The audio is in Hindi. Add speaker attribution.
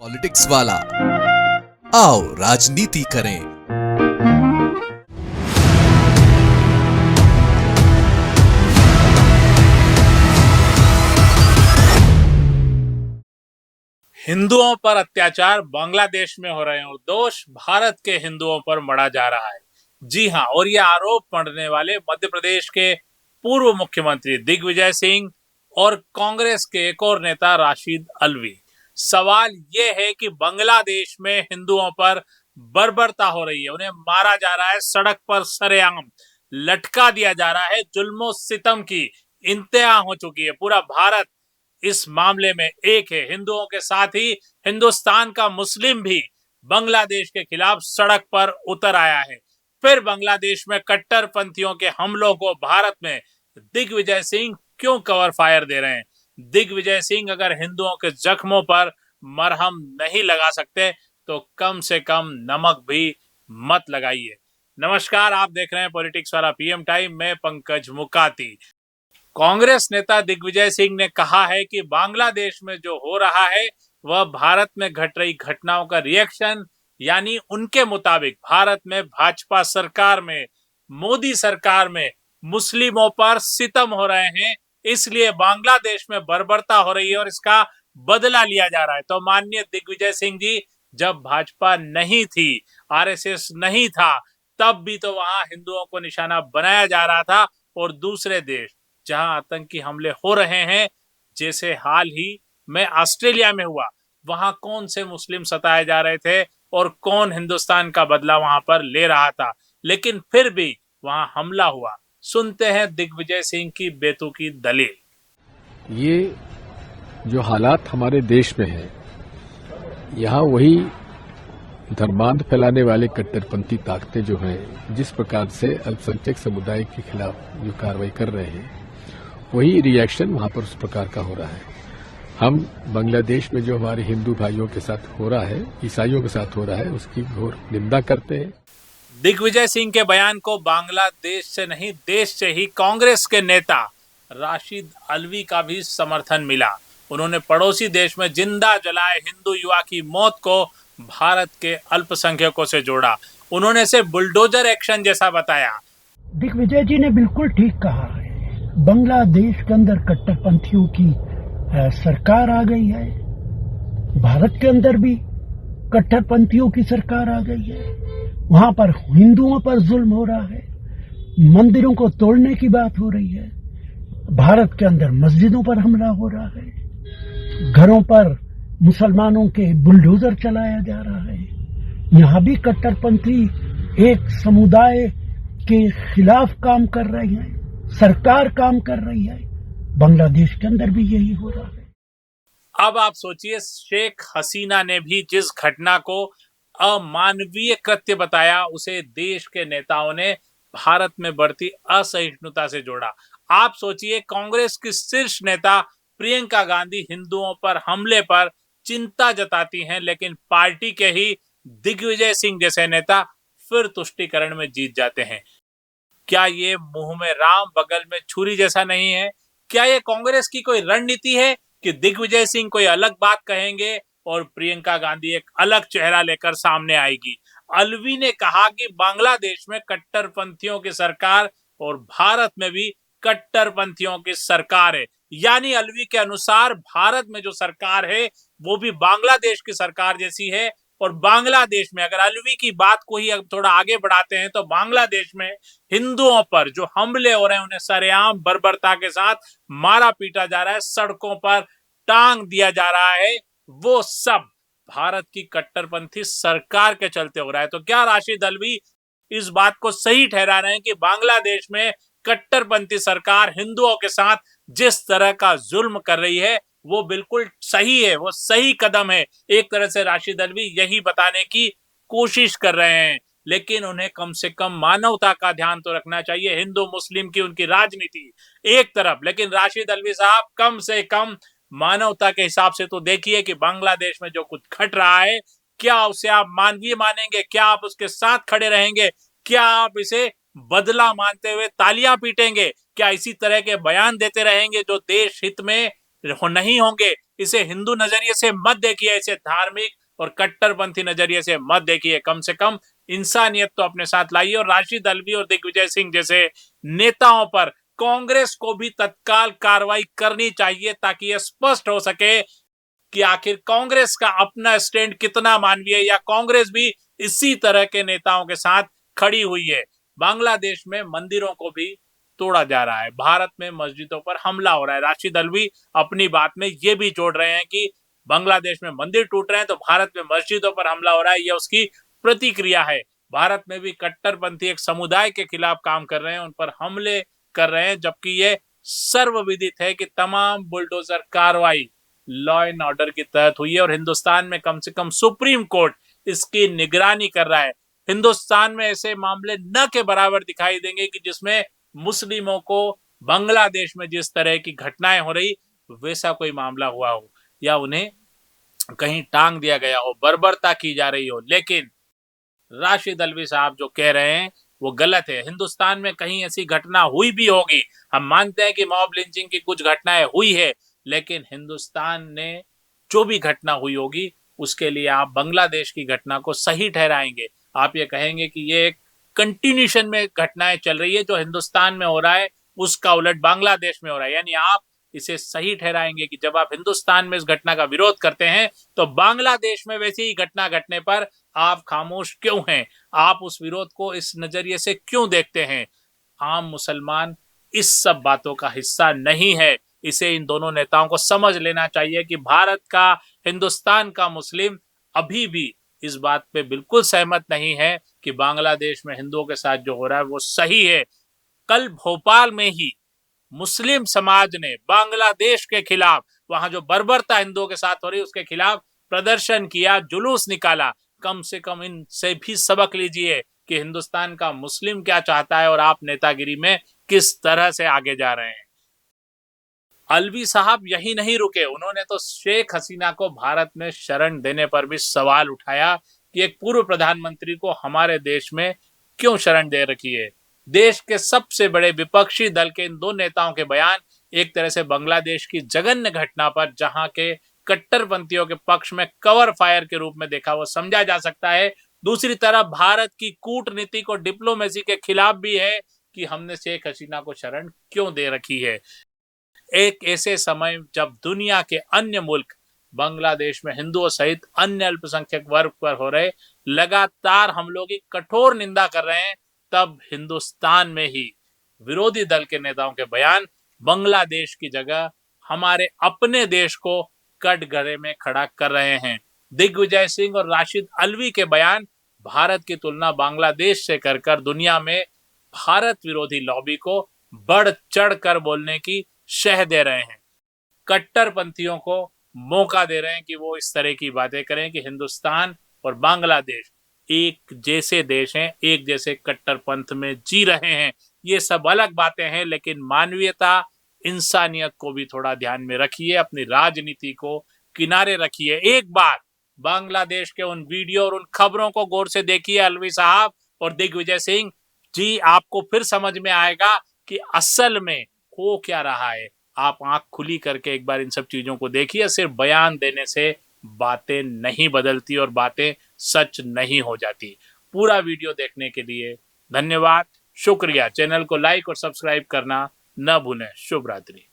Speaker 1: पॉलिटिक्स वाला आओ राजनीति करें।
Speaker 2: हिंदुओं पर अत्याचार बांग्लादेश में हो रहे हो, दोष भारत के हिंदुओं पर मढ़ा जा रहा है। जी हां, और ये आरोप मढ़ने वाले मध्य प्रदेश के पूर्व मुख्यमंत्री दिग्विजय सिंह और कांग्रेस के एक और नेता राशिद अल्वी। सवाल ये है कि बांग्लादेश में हिंदुओं पर बर्बरता हो रही है, उन्हें मारा जा रहा है, सड़क पर सरेआम लटका दिया जा रहा है, जुल्मो सितम की इंतहा हो चुकी है। पूरा भारत इस मामले में एक है। हिंदुओं के साथ ही हिंदुस्तान का मुस्लिम भी बांग्लादेश के खिलाफ सड़क पर उतर आया है। फिर बांग्लादेश में कट्टरपंथियों के हमलों को भारत में दिग्विजय सिंह क्यों कवर फायर दे रहे हैं? दिग्विजय सिंह अगर हिंदुओं के जख्मों पर मरहम नहीं लगा सकते तो कम से कम नमक भी मत लगाइए। नमस्कार, आप देख रहे हैं पॉलिटिक्स वाला पीएम टाइम में पंकज मुकाती। कांग्रेस नेता दिग्विजय सिंह ने कहा है कि बांग्लादेश में जो हो रहा है वह भारत में घट रही घटनाओं का रिएक्शन, यानी उनके मुताबिक भारत में भाजपा सरकार में, मोदी सरकार में मुस्लिमों पर सितम हो रहे हैं, इसलिए बांग्लादेश में बर्बरता हो रही है और इसका बदला लिया जा रहा है। तो माननीय दिग्विजय सिंह जी, जब भाजपा नहीं थी, आरएसएस नहीं था, तब भी तो वहां हिंदुओं को निशाना बनाया जा रहा था। और दूसरे देश जहां आतंकी हमले हो रहे हैं, जैसे हाल ही में ऑस्ट्रेलिया में हुआ, वहां कौन से मुस्लिम सताए जा रहे थे और कौन हिंदुस्तान का बदला वहां पर ले रहा था, लेकिन फिर भी वहां हमला हुआ। सुनते हैं दिग्विजय सिंह की बेतुकी दलील।
Speaker 3: ये जो हालात हमारे देश में है, यहाँ वही धर्मांध फैलाने वाले कट्टरपंथी ताकतें जो हैं, जिस प्रकार से अल्पसंख्यक समुदाय के खिलाफ जो कार्रवाई कर रहे हैं, वही रिएक्शन वहां पर उस प्रकार का हो रहा है। हम बांग्लादेश में जो हमारे हिंदू भाइयों के साथ हो रहा है, ईसाइयों के साथ हो रहा है, उसकी घोर निंदा करते हैं।
Speaker 2: दिग्विजय सिंह के बयान को बांग्लादेश से नहीं, देश से ही कांग्रेस के नेता राशिद अल्वी का भी समर्थन मिला। उन्होंने पड़ोसी देश में जिंदा जलाए हिंदू युवा की मौत को भारत के अल्पसंख्यकों से जोड़ा। उन्होंने इसे बुलडोजर एक्शन जैसा बताया।
Speaker 4: दिग्विजय जी ने बिल्कुल ठीक कहा है। बांग्लादेश के अंदर कट्टरपंथियों की सरकार आ गई है, भारत के अंदर भी कट्टरपंथियों की सरकार आ गई है। वहां पर हिंदुओं पर जुल्म हो रहा है, मंदिरों को तोड़ने की बात हो रही है, भारत के अंदर मस्जिदों पर हमला हो रहा है, घरों पर मुसलमानों के बुलडोजर चलाया जा रहा है। यहाँ भी कट्टरपंथी एक समुदाय के खिलाफ काम कर रहे हैं, सरकार काम कर रही है। बांग्लादेश के अंदर भी यही हो रहा है।
Speaker 2: अब आप सोचिए, शेख हसीना ने भी जिस घटना को अमानवीय कृत्य बताया, उसे देश के नेताओं ने भारत में बढ़ती असहिष्णुता से जोड़ा। आप सोचिए, कांग्रेस की शीर्ष नेता प्रियंका गांधी हिंदुओं पर हमले पर चिंता जताती हैं, लेकिन पार्टी के ही दिग्विजय सिंह जैसे नेता फिर तुष्टीकरण में जीत जाते हैं। क्या ये मुंह में राम बगल में छुरी जैसा नहीं है? क्या ये कांग्रेस की कोई रणनीति है कि दिग्विजय सिंह कोई अलग बात कहेंगे और प्रियंका गांधी एक अलग चेहरा लेकर सामने आएगी? अल्वी ने कहा कि बांग्लादेश में कट्टरपंथियों की सरकार और भारत में भी कट्टरपंथियों की सरकार है। यानी अल्वी के अनुसार भारत में जो सरकार है वो भी बांग्लादेश की सरकार जैसी है। और बांग्लादेश में, अगर अल्वी की बात को ही थोड़ा आगे बढ़ाते हैं, तो बांग्लादेश में हिंदुओं पर जो हमले हो रहे हैं, उन्हें सरेआम बर्बरता के साथ मारा पीटा जा रहा है, सड़कों पर टांग दिया जा रहा है, वो सब भारत की कट्टरपंथी सरकार के चलते हो रहा है। तो क्या राशिद अल्वी इस बात को सही ठहरा रहे हैं कि बांग्लादेश में कट्टरपंथी सरकार हिंदुओं के साथ जिस तरह का जुल्म कर रही है वो बिल्कुल सही है, वो सही कदम है? एक तरह से राशिद अल्वी यही बताने की कोशिश कर रहे हैं, लेकिन उन्हें कम से कम मानवता का ध्यान तो रखना चाहिए। हिंदू मुस्लिम की उनकी राजनीति एक तरफ, लेकिन राशिद अल्वी साहब कम से कम मानवता के हिसाब से तो देखिए कि बांग्लादेश में जो कुछ घट रहा है, क्या उसे आप मानवीय मानेंगे? क्या आप उसके साथ खड़े रहेंगे? क्या आप इसे बदला मानते हुए तालियां पीटेंगे? क्या इसी तरह के बयान देते रहेंगे जो देश हित में नहीं होंगे। इसे हिंदू नजरिए से मत देखिए, इसे धार्मिक और कट्टरपंथी नजरिए से मत देखिए। कम से कम इंसानियत तो अपने साथ लाइए। और राशिद अल्वी और दिग्विजय सिंह जैसे नेताओं पर कांग्रेस को भी तत्काल कार्रवाई करनी चाहिए, ताकि यह स्पष्ट हो सके कि आखिर कांग्रेस का अपना स्टैंड कितना मानवीय है, या कांग्रेस भी इसी तरह के नेताओं के साथ खड़ी हुई है। बांग्लादेश में मंदिरों को भी तोड़ा जा रहा है, भारत में मस्जिदों पर हमला हो रहा है। राशिद अल्वी अपनी बात में ये भी जोड़ रहे हैं कि बांग्लादेश में मंदिर टूट रहे हैं तो भारत में मस्जिदों पर हमला हो रहा है, यह उसकी प्रतिक्रिया है। भारत में भी कट्टरपंथी एक समुदाय के खिलाफ काम कर रहे हैं, उन पर हमले कर रहे हैं, जबकि ये सर्वविदित है कि तमाम बुलडोजर कार्रवाई लॉ एंड ऑर्डर के तहत हुई है। और हिंदुस्तान में कम से कम सुप्रीम कोर्ट इसकी निगरानी कर रहा है। हिंदुस्तान में ऐसे मामले न के बराबर दिखाई देंगे कि जिसमें मुस्लिमों को बांग्लादेश में जिस तरह की घटनाएं हो रही वैसा कोई मामला हुआ हो, या उन्हें कहीं टांग दिया गया हो, बर्बरता की जा रही हो। लेकिन राशिद अल्वी साहब जो कह रहे हैं वो गलत है। हिंदुस्तान में कहीं ऐसी घटना हुई भी होगी, हम मानते हैं कि मॉब लिंचिंग की कुछ घटनाएं हुई है, लेकिन हिंदुस्तान ने जो भी घटना हुई होगी उसके लिए आप बांग्लादेश की घटना को सही ठहराएंगे। आप ये कहेंगे कि ये एक कंटिन्यूशन में घटनाएं चल रही है, जो हिंदुस्तान में हो रहा है उसका उलट बांग्लादेश में हो रहा है। यानी आप इसे सही ठहराएंगे कि जब आप हिंदुस्तान में इस घटना का विरोध करते हैं तो बांग्लादेश में वैसी ही घटना घटने पर आप खामोश क्यों हैं, आप उस विरोध को इस नजरिए से क्यों देखते हैं। आम मुसलमान इस सब बातों का हिस्सा नहीं है। इसे इन दोनों नेताओं को समझ लेना चाहिए कि भारत का, हिंदुस्तान का मुस्लिम अभी भी इस बात पे बिल्कुल सहमत नहीं है कि बांग्लादेश में हिंदुओं के साथ जो हो रहा है वो सही है। कल भोपाल में ही मुस्लिम समाज ने बांग्लादेश के खिलाफ, वहां जो बर्बरता हिंदुओं के साथ हो रही है उसके खिलाफ प्रदर्शन किया, जुलूस निकाला। कम से कम इनसे भी सबक लीजिए कि हिंदुस्तान का मुस्लिम क्या चाहता है और आप नेतागिरी में किस तरह से आगे जा रहे हैं। अलवी साहब यही नहीं रुके, उन्होंने तो शेख हसीना को भारत में शरण देने पर भी सवाल उठाया कि एक पूर्व प्रधानमंत्री को हमारे देश में क्यों शरण दे रखी है। देश के सबसे बड़े विपक्षी दल के इन दो नेताओं के बयान एक तरह से बांग्लादेश की जघन्य घटना पर, जहां के कट्टरपंथियों के पक्ष में कवर फायर के रूप में देखा वो समझा जा सकता है। दूसरी तरफ भारत की कूटनीति को, डिप्लोमेसी के खिलाफ भी है कि हमने शेख हसीना को शरण क्यों दे रखी है। एक ऐसे समय जब दुनिया के अन्य मुल्क बांग्लादेश में हिंदुओं सहित अन्य अल्पसंख्यक वर्ग पर हो रहे लगातार हमलों की कठोर निंदा कर रहे हैं, तब हिंदुस्तान में ही विरोधी दल के नेताओं के बयान बांग्लादेश की जगह हमारे अपने देश को कटघरे में खड़ा कर रहे हैं। दिग्विजय सिंह और राशिद अल्वी के बयान भारत की तुलना बांग्लादेश से कर दुनिया में भारत विरोधी लॉबी को बढ़ चढ़ कर बोलने की शह दे रहे हैं। कट्टरपंथियों को मौका दे रहे हैं कि वो इस तरह की बातें करें कि हिंदुस्तान और बांग्लादेश एक जैसे देश हैं, एक जैसे कट्टरपंथ में जी रहे हैं। ये सब अलग बातें हैं, लेकिन मानवीयता, इंसानियत को भी थोड़ा ध्यान में रखिए, अपनी राजनीति को किनारे रखिए। एक बार बांग्लादेश के उन वीडियो और उन खबरों को गौर से देखिए अलवी साहब और दिग्विजय सिंह जी, आपको फिर समझ में आएगा कि असल में हो क्या रहा है। आप आंख खुली करके एक बार इन सब चीजों को देखिए। सिर्फ बयान देने से बातें नहीं बदलती और बातें सच नहीं हो जाती। पूरा वीडियो देखने के लिए धन्यवाद, शुक्रिया। चैनल को लाइक और सब्सक्राइब करना न भूलें। शुभ रात्रि।